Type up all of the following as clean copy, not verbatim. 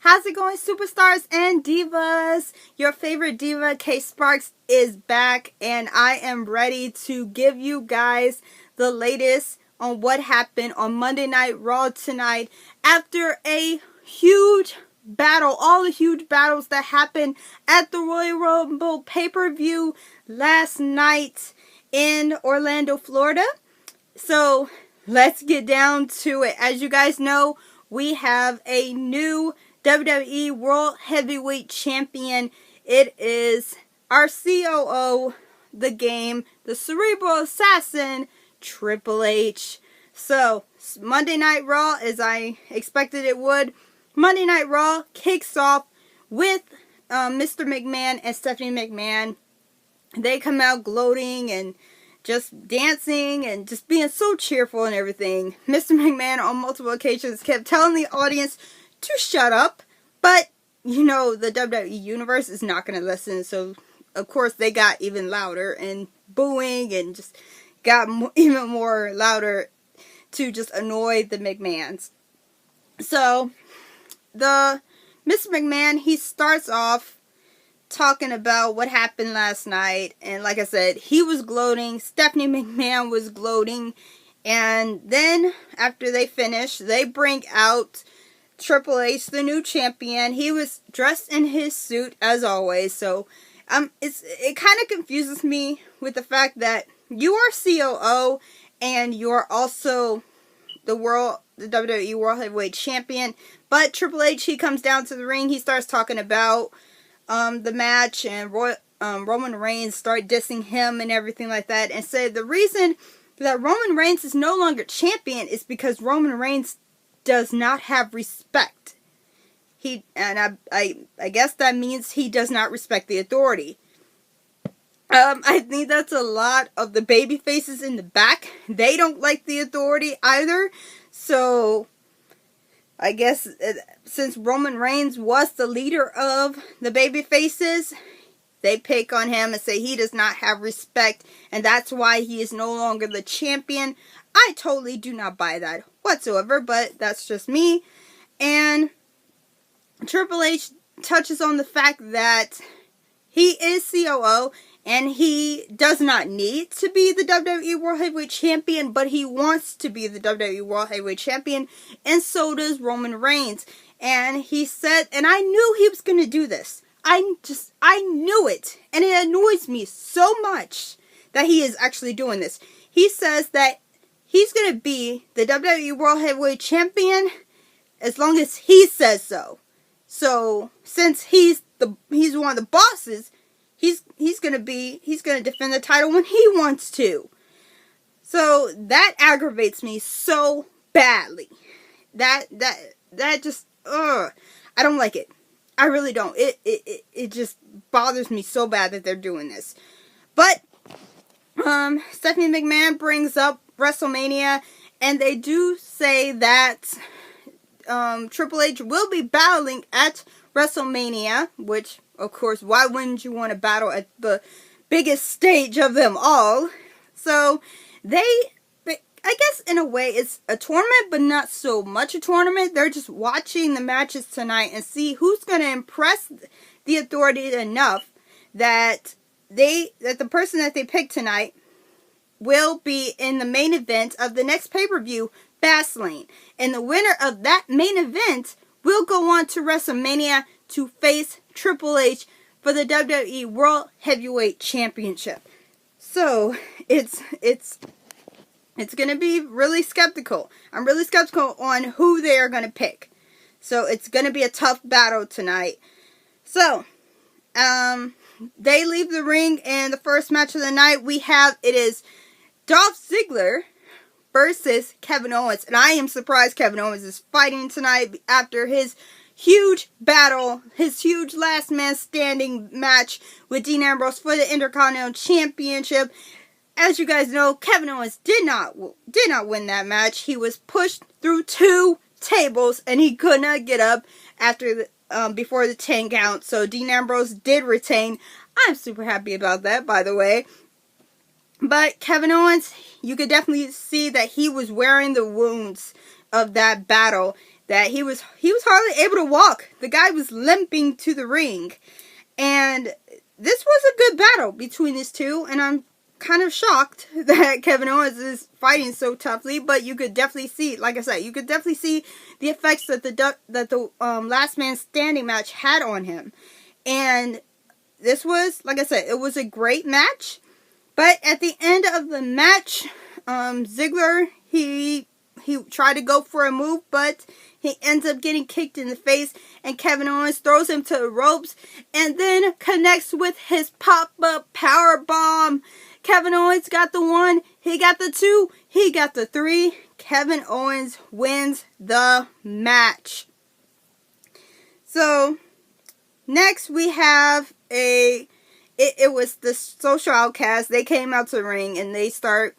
How's it going, superstars and divas? Your favorite diva, KSparks, is back, and I am ready to give you guys the latest on what happened on Monday Night Raw tonight after a huge battle, all the huge battles that happened at the Royal Rumble pay-per-view last night in Orlando, Florida. So let's get down to it. As you guys know, we have a new WWE World Heavyweight Champion. It is our COO, the game, the Cerebral Assassin, Triple H. So, Monday Night Raw, as I expected it would, Monday Night Raw kicks off with Mr. McMahon and Stephanie McMahon. They come out gloating and just dancing and just being so cheerful and everything. Mr. McMahon on multiple occasions kept telling the audience to shut up, but you know the WWE Universe is not going to listen, so of course they got even louder and booing and just got even more louder to just annoy the McMahons. So the Mr. McMahon, he starts off talking about what happened last night, and like I said, he was gloating, Stephanie McMahon was gloating, and then after they finish, they bring out Triple H, the new champion. He was dressed in his suit as always, so it kind of confuses me with the fact that you are COO and you're also the WWE World Heavyweight Champion, but Triple H, he comes down to the ring, he starts talking about the match, and Roman Reigns start dissing him and everything like that, and say the reason that Roman Reigns is no longer champion is because Roman Reigns does not have respect. I guess that means he does not respect the authority. I think that's a lot of the baby faces in the back. They don't like the authority either. So I guess since Roman Reigns was the leader of the baby faces, they pick on him and say he does not have respect, and that's why he is no longer the champion. I totally do not buy that whatsoever, but that's just me. And Triple H touches on the fact that he is COO and he does not need to be the WWE World Heavyweight Champion, but he wants to be the WWE World Heavyweight Champion, and so does Roman Reigns. And he said, and I knew he was going to do this. I knew it. And it annoys me so much that he is actually doing this. He says that he's going to be the WWE World Heavyweight Champion as long as he says so. So, since he's one of the bosses, he's going to defend the title when he wants to. So, that aggravates me so badly. That just, I don't like it. I really don't. It just bothers me so bad that they're doing this. But Stephanie McMahon brings up WrestleMania, and they do say that Triple H will be battling at WrestleMania, which, of course, why wouldn't you want to battle at the biggest stage of them all? So, I guess in a way it's a tournament, but not so much a tournament. They're just watching the matches tonight and see who's going to impress the authority enough that the person that they pick tonight will be in the main event of the next pay-per-view, Fastlane. And the winner of that main event will go on to WrestleMania to face Triple H for the WWE World Heavyweight Championship. So, it's going to be really skeptical. I'm really skeptical on who they are going to pick. So, it's going to be a tough battle tonight. So, they leave the ring, and the first match of the night it is Dolph Ziggler versus Kevin Owens. And I am surprised Kevin Owens is fighting tonight after his huge battle, his huge last man standing match with Dean Ambrose for the Intercontinental Championship. As you guys know, Kevin Owens did not win that match. He was pushed through 2 tables and he could not get up after before the 10 count. So Dean Ambrose did retain. I'm super happy about that, by the way. But Kevin Owens, you could definitely see that he was wearing the wounds of that battle. that he was hardly able to walk. The guy was limping to the ring. And this was a good battle between these two, and I'm kind of shocked that Kevin Owens is fighting so toughly, but you could definitely see, like I said, you could definitely see the effects that the Last Man Standing match had on him. And this was, like I said, it was a great match. But at the end of the match, Ziggler, he tried to go for a move, but he ends up getting kicked in the face, and Kevin Owens throws him to the ropes and then connects with his pop-up power bomb. Kevin Owens got the 1, he got the 2, he got the 3. Kevin Owens wins the match. So, next we have it was the Social Outcasts. They came out to the ring and they start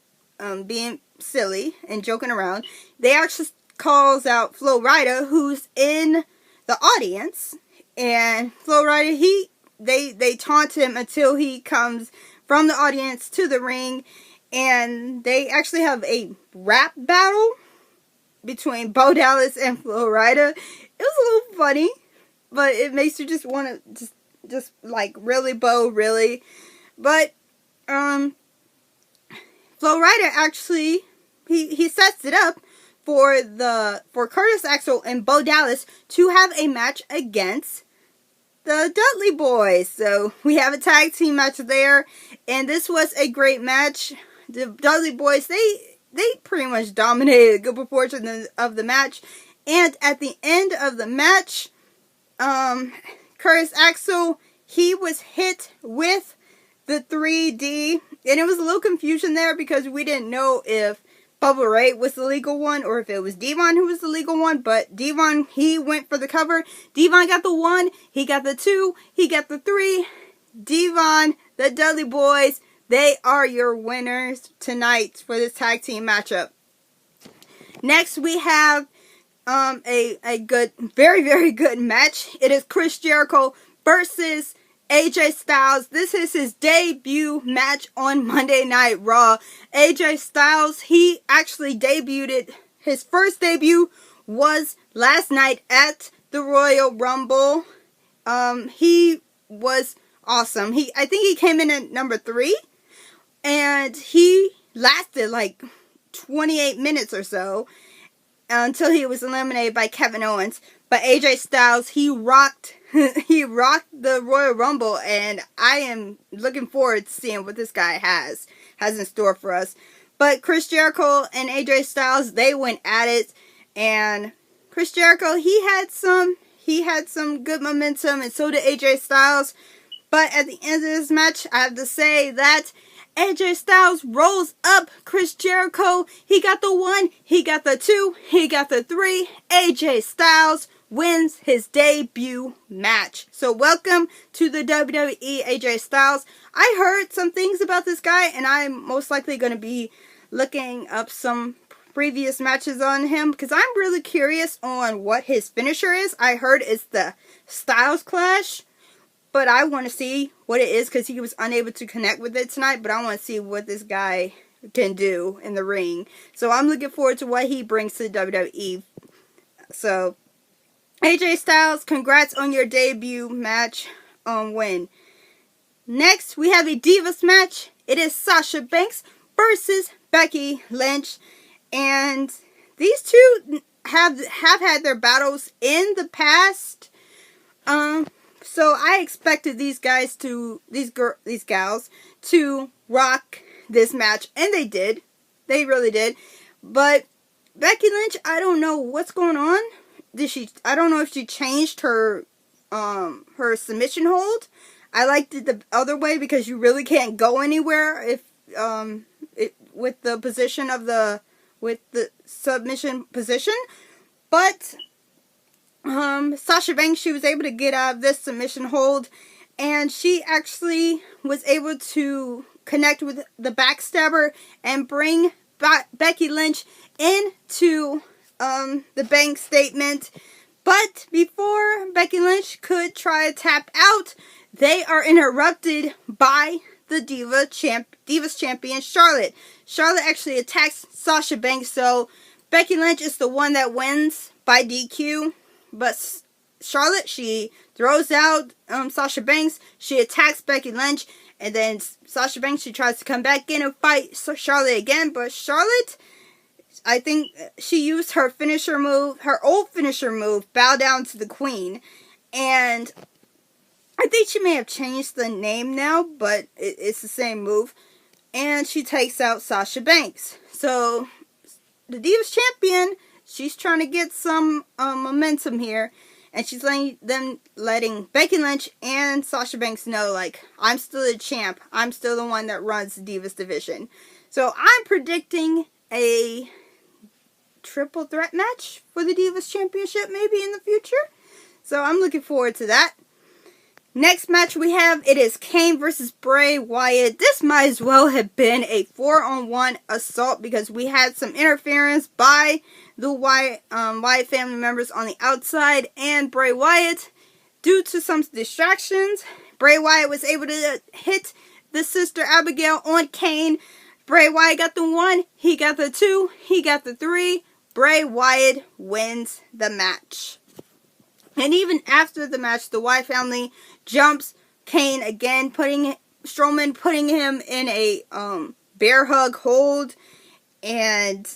being silly and joking around. They actually calls out Flo Rida, who's in the audience, and Flo Rida, they taunt him until he comes from the audience to the ring, and they actually have a rap battle between Bo Dallas and Flo Rida. It was a little funny, but it makes you just want to just like, really, Bo, really? But Flo Rida actually he sets it up for Curtis Axel and Bo Dallas to have a match against the Dudley Boys. So we have a tag team match there, and this was a great match. The Dudley Boys, they pretty much dominated a good proportion of the match. And at the end of the match, Curtis Axel, he was hit with the 3D, and it was a little confusion there because we didn't know if Bubba Ray was the legal one or if it was Devon who was the legal one, but Devon, he went for the cover. Devon got the 1, he got the 2, he got the 3. Devon, the Dudley Boys, they are your winners tonight for this tag team matchup. Next we have a good, very, very good match. It is Chris Jericho versus AJ Styles. This is his debut match on Monday Night Raw. AJ Styles, he actually debuted, his first debut was last night at the Royal Rumble. He was awesome. I think he came in at number 3, and he lasted like 28 minutes or so until he was eliminated by Kevin Owens. But AJ Styles, he rocked the Royal Rumble, and I am looking forward to seeing what this guy has in store for us. But Chris Jericho and AJ Styles, they went at it, and Chris Jericho, he had some good momentum, and so did AJ Styles. But at the end of this match, I have to say that AJ Styles rolls up Chris Jericho. He got the 1, he got the 2, he got the 3. AJ Styles wins his debut match. So welcome to the WWE, AJ Styles. I heard some things about this guy, and I'm most likely going to be looking up some previous matches on him because I'm really curious on what his finisher is. I heard it's the Styles Clash, but I want to see what it is because he was unable to connect with it tonight, but I want to see what this guy can do in the ring. So I'm looking forward to what he brings to WWE. So AJ Styles, congrats on your debut match win. Next, we have a Divas match. It is Sasha Banks versus Becky Lynch. And these two have had their battles in the past. So I expected these gals to rock this match. And they did. They really did. But Becky Lynch, I don't know what's going on. I don't know if she changed her submission hold. I liked it the other way because you really can't go anywhere if with the submission position. But Sasha Banks, she was able to get out of this submission hold, and she actually was able to connect with the backstabber and bring Becky Lynch into the bank statement. But before Becky Lynch could try to tap out, they are interrupted by the Divas champion Charlotte. Charlotte actually attacks Sasha Banks, so Becky Lynch is the one that wins by DQ, but Charlotte, she throws out Sasha Banks. She attacks Becky Lynch, and then Sasha Banks, she tries to come back in and fight Charlotte again, but Charlotte, I think she used her finisher move, her old finisher move, bow down to the Queen, and I think she may have changed the name now, but it's the same move, and she takes out Sasha Banks. So the Divas Champion, she's trying to get some momentum here, and she's letting Becky Lynch and Sasha Banks know, like, I'm still the champ. I'm still the one that runs the Divas division. So I'm predicting a triple threat match for the Divas Championship maybe in the future. So I'm looking forward to that. Next match we have, it is Kane versus Bray Wyatt. This might as well have been a 4-on-1 assault because we had some interference by the Wyatt family members on the outside and Bray Wyatt. Due to some distractions, Bray Wyatt was able to hit the Sister Abigail on Kane. Bray Wyatt got the 1, he got the 2, he got the 3. Bray Wyatt wins the match. And even after the match, the Wyatt family jumps Kane again, Strowman putting him in a bear hug hold, and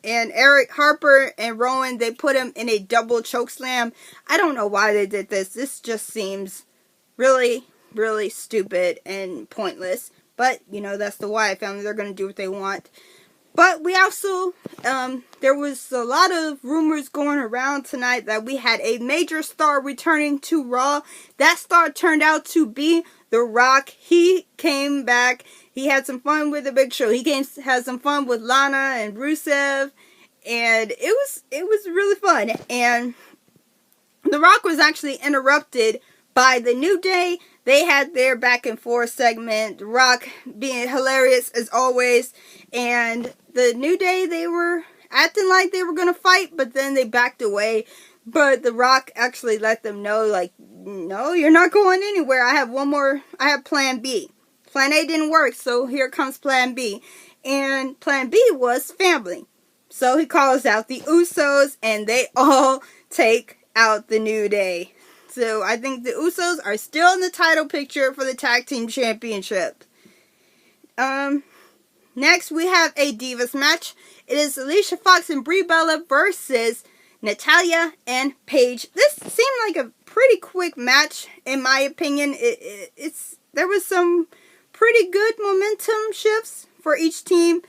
Eric Harper and Rowan, they put him in a double choke slam. I don't know why they did this. This just seems really, really stupid and pointless. But, you know, that's the Wyatt family. They're going to do what they want. But we also, there was a lot of rumors going around tonight that we had a major star returning to Raw. That star turned out to be The Rock. He came back. He had some fun with the Big Show. He had some fun with Lana and Rusev. And it was really fun. And The Rock was actually interrupted by the New Day. They had their back and forth segment. The Rock being hilarious as always. And the New Day, they were acting like they were going to fight, but then they backed away. But The Rock actually let them know, like, no, you're not going anywhere. I have plan B. Plan A didn't work, so here comes plan B. And plan B was family. So he calls out the Usos, and they all take out the New Day. So I think the Usos are still in the title picture for the Tag Team Championship. Next, we have a Divas match. It is Alicia Fox and Brie Bella versus Natalya and Paige. This seemed like a pretty quick match, in my opinion. There was some pretty good momentum shifts for each team,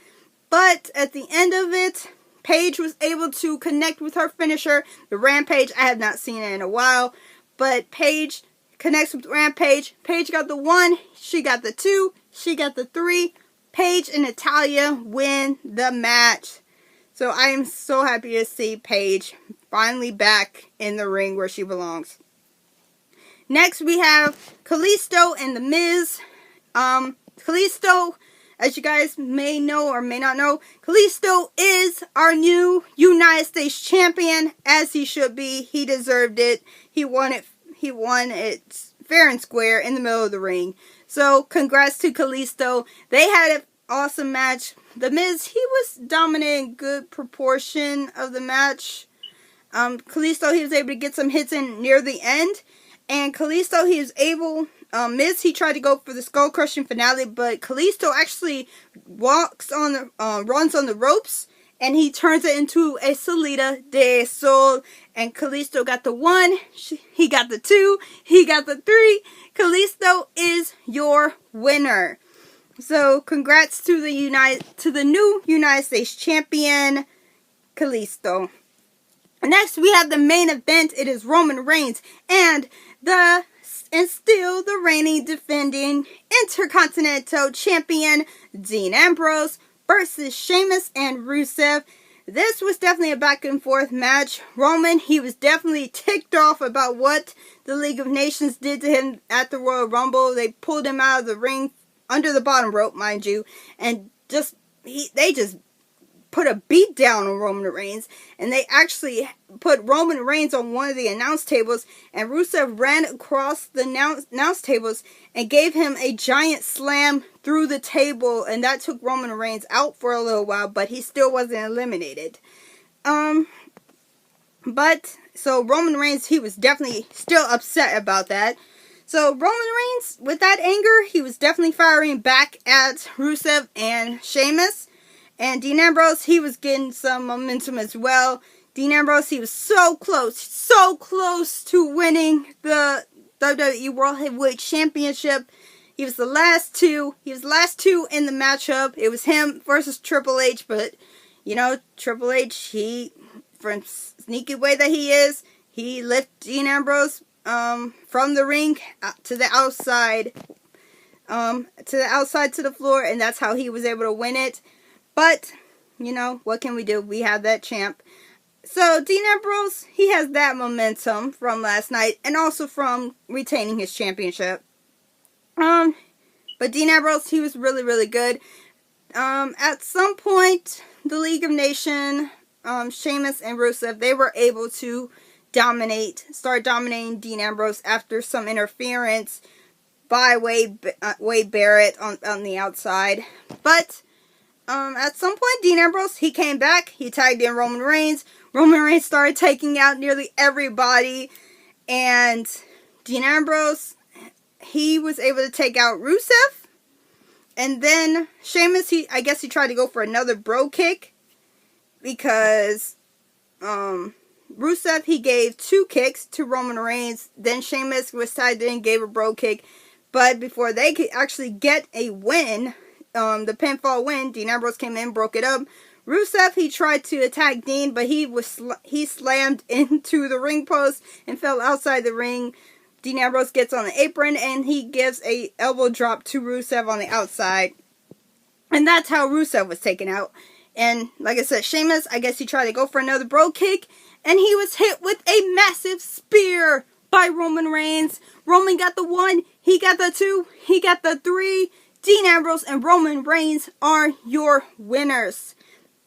but at the end of it, Paige was able to connect with her finisher, the Rampage. I have not seen it in a while, but Paige connects with Rampage. Paige got the 1, she got the 2, she got the 3. Paige and Natalya win the match. So I am so happy to see Paige finally back in the ring where she belongs. Next we have Kalisto and The Miz. Kalisto, as you guys may know or may not know, Kalisto is our new United States champion, as he should be. He deserved it. He won it fair and square in the middle of the ring. So, congrats to Kalisto. They had an awesome match. The Miz, he was dominating good proportion of the match. Kalisto, he was able to get some hits in near the end. And Kalisto, he was able... Miz, he tried to go for the skull crushing finale, but Kalisto actually runs on the ropes, and he turns it into a Salida de Sol. And Kalisto got the 1, he got the 2, he got the 3. Kalisto is your winner. So congrats to the new United States champion, Kalisto. Next, we have the main event. It is Roman Reigns and still the reigning defending Intercontinental Champion Dean Ambrose versus Sheamus and Rusev. This was definitely a back and forth match. Roman, he was definitely ticked off about what the League of Nations did to him at the Royal Rumble. They pulled him out of the ring under the bottom rope, mind you, and they just put a beat down on Roman Reigns, and they actually put Roman Reigns on one of the announce tables, and Rusev ran across the announce tables and gave him a giant slam through the table, and that took Roman Reigns out for a little while, but he still wasn't eliminated. But, so Roman Reigns, he was definitely still upset about that. So Roman Reigns, with that anger, he was definitely firing back at Rusev and Sheamus. And Dean Ambrose, he was getting some momentum as well. Dean Ambrose, he was so close to winning the WWE World Heavyweight Championship. He was the last two in the matchup. It was him versus Triple H, but, you know, Triple H, he, from sneaky way that he is, he lifted Dean Ambrose from the ring to the outside to the floor, and that's how he was able to win it. But, you know, what can we do? We have that champ. So, Dean Ambrose, he has that momentum from last night, and also from retaining his championship. But Dean Ambrose, he was really, really good. At some point, the League of Nations, Sheamus and Rusev, they were able to start dominating Dean Ambrose after some interference by Wade Barrett on the outside. But at some point, Dean Ambrose, he came back, he tagged in Roman Reigns. Roman Reigns started taking out nearly everybody, and Dean Ambrose, he was able to take out Rusev. And then Sheamus, I guess he tried to go for another bro kick, because Rusev, he gave 2 kicks to Roman Reigns. Then Sheamus was tied in and gave a bro kick. But before they could actually get a win, the pinfall win, Dean Ambrose came in, broke it up. Rusev, he tried to attack Dean, but he slammed into the ring post and fell outside the ring. Dean Ambrose gets on the apron and he gives a elbow drop to Rusev on the outside. And that's how Rusev was taken out. And like I said, Sheamus, I guess he tried to go for another bro kick, and he was hit with a massive spear by Roman Reigns. Roman got the 1, he got the 2, he got the 3. Dean Ambrose and Roman Reigns are your winners.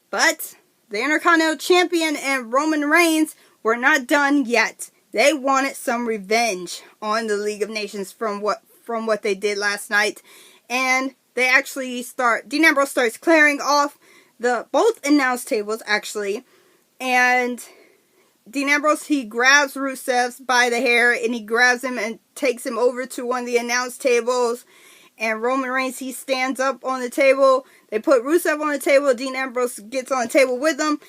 But the Intercontinental Champion and Roman Reigns were not done yet. They wanted some revenge on the League of Nations from what they did last night. And they actually Dean Ambrose starts clearing off both announce tables, actually. And Dean Ambrose, he grabs Rusev by the hair, and he grabs him and takes him over to one of the announce tables. And Roman Reigns, he stands up on the table. They put Rusev on the table. Dean Ambrose gets on the table with them.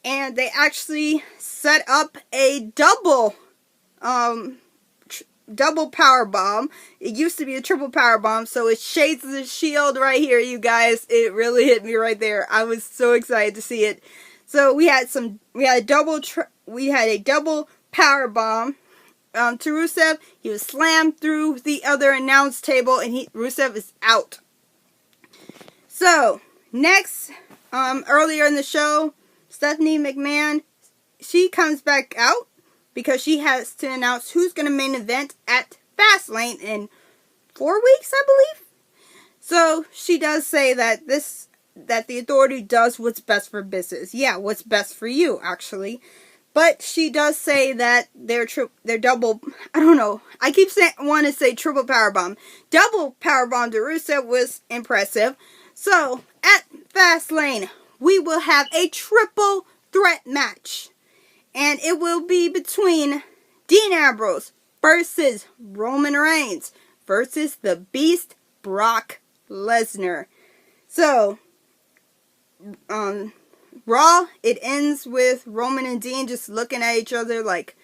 And they actually set up a double power bomb. It used to be a triple power bomb, so it's shades of the Shield right here, you guys. It really hit me right there. I was so excited to see it. So we had a double power bomb to Rusev. He was slammed through the other announce table, and Rusev is out. So next, earlier in the show, Stephanie McMahon, she comes back out because she has to announce who's going to main event at Fastlane in 4 weeks, I believe. So she does say that the Authority does what's best for business. Yeah, what's best for you, actually. But she does say that their double, I don't know, I keep want to say triple powerbomb. Double powerbomb to Rusev was impressive. So, at Fastlane, we will have a triple threat match. And it will be between Dean Ambrose versus Roman Reigns versus the Beast Brock Lesnar. So, Raw, it ends with Roman and Dean just looking at each other like,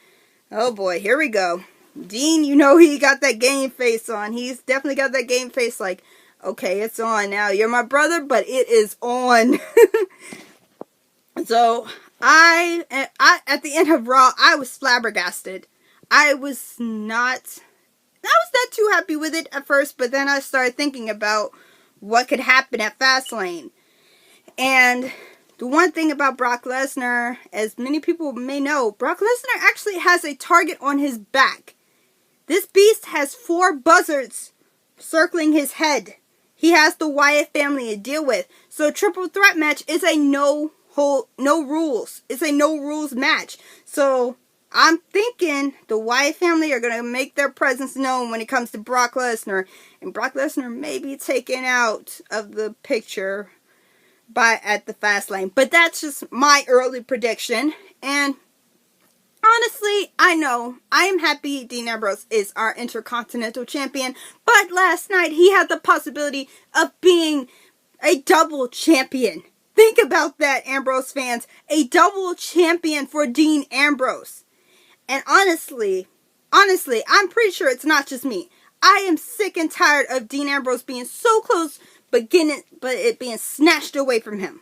oh boy, here we go. Dean, you know he got that game face on. He's definitely got that game face like, okay, it's on now. You're my brother, but it is on. So, I at the end of Raw, I was flabbergasted. I was not too happy with it at first, but then I started thinking about what could happen at Fastlane. And the one thing about Brock Lesnar, as many people may know, Brock Lesnar actually has a target on his back. This beast has 4 buzzards circling his head. He has the Wyatt family to deal with. So a triple threat match is a no no rules. It's a no rules match. So I'm thinking the Wyatt family are going to make their presence known when it comes to Brock Lesnar. And Brock Lesnar may be taken out of the picture at the Fastlane. But that's just my early prediction. And honestly, I know I am happy Dean Ambrose is our Intercontinental Champion. But last night he had the possibility of being a double champion. Think about that, Ambrose fans. A double champion for Dean Ambrose. And honestly, I'm pretty sure it's not just me. I am sick and tired of Dean Ambrose being so close, but it being snatched away from him,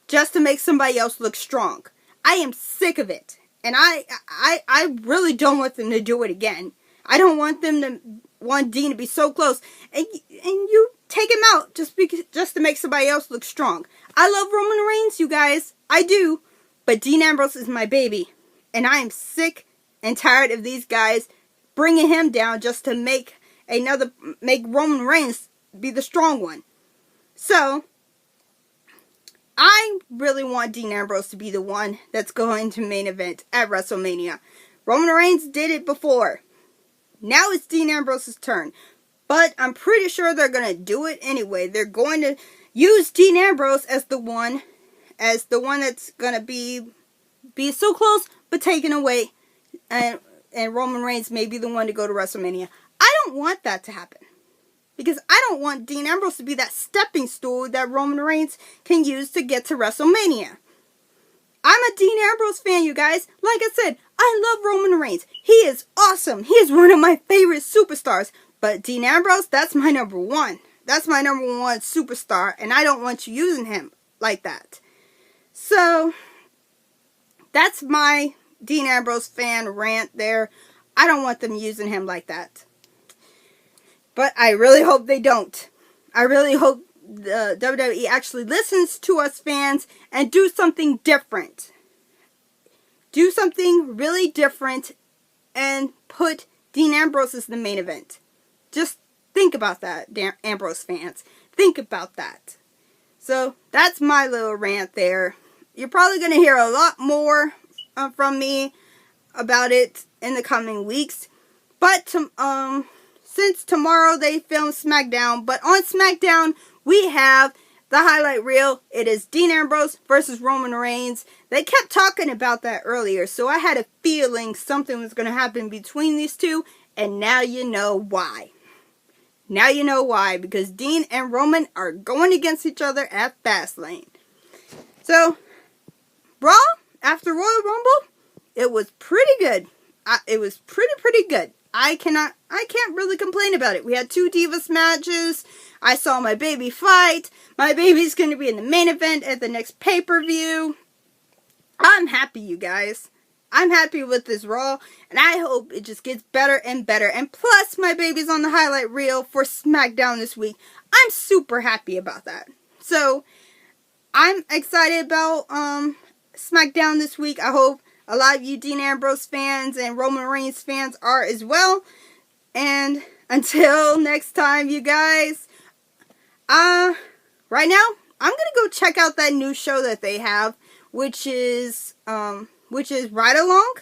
just to make somebody else look strong. I am sick of it, and I really don't want them to do it again. I don't want Dean to be so close, and you take him out just to make somebody else look strong. I love Roman Reigns, you guys, I do, but Dean Ambrose is my baby, and I am sick and tired of these guys bringing him down just to make Roman Reigns be the strong one. So, I really want Dean Ambrose to be the one that's going to main event at WrestleMania. Roman Reigns did it before. Now it's Dean Ambrose's turn. But I'm pretty sure they're going to do it anyway. They're going to use Dean Ambrose as the one that's going to be so close but taken away. And Roman Reigns may be the one to go to WrestleMania. I don't want that to happen. Because I don't want Dean Ambrose to be that stepping stool that Roman Reigns can use to get to WrestleMania. I'm a Dean Ambrose fan, you guys. Like I said, I love Roman Reigns. He is awesome. He is one of my favorite superstars. But Dean Ambrose, that's my number one. That's my number one superstar. And I don't want you using him like that. So, that's my Dean Ambrose fan rant there. I don't want them using him like that. But I really hope they don't. I really hope the WWE actually listens to us fans and do something different. Do something really different and put Dean Ambrose as the main event. Just think about that, Ambrose fans. Think about that. So, that's my little rant there. You're probably going to hear a lot more from me about it in the coming weeks. But, since tomorrow they film SmackDown, but on SmackDown we have the highlight reel. It is Dean Ambrose versus Roman Reigns. They kept talking about that earlier, so I had a feeling something was going to happen between these two, and now you know why. Now you know why, because Dean and Roman are going against each other at Fastlane. So, Raw, after Royal Rumble, it was pretty good. It was pretty good. I can't really complain about it. We had 2 Divas matches. I saw my baby fight. My baby's going to be in the main event at the next pay-per-view. I'm happy, you guys. I'm happy with this Raw, and I hope it just gets better and better. And plus, my baby's on the highlight reel for SmackDown this week. I'm super happy about that. So, I'm excited about SmackDown this week. I hope a lot of you Dean Ambrose fans and Roman Reigns fans are as well. And until next time, you guys, right now, I'm gonna go check out that new show that they have, which is Ride Along.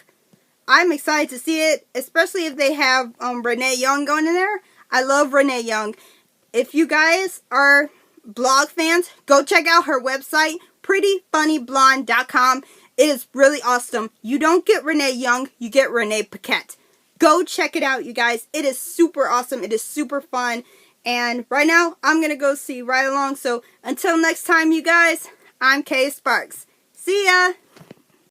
I'm excited to see it, especially if they have Renee Young going in there. I love Renee Young. If you guys are blog fans, go check out her website, prettyfunnyblonde.com. It is really awesome. You don't get Renee Young, you get Renee Paquette. Go check it out, you guys. It is super awesome. It is super fun. And right now, I'm going to go see Ride Along. So until next time, you guys, I'm KSparks. See ya!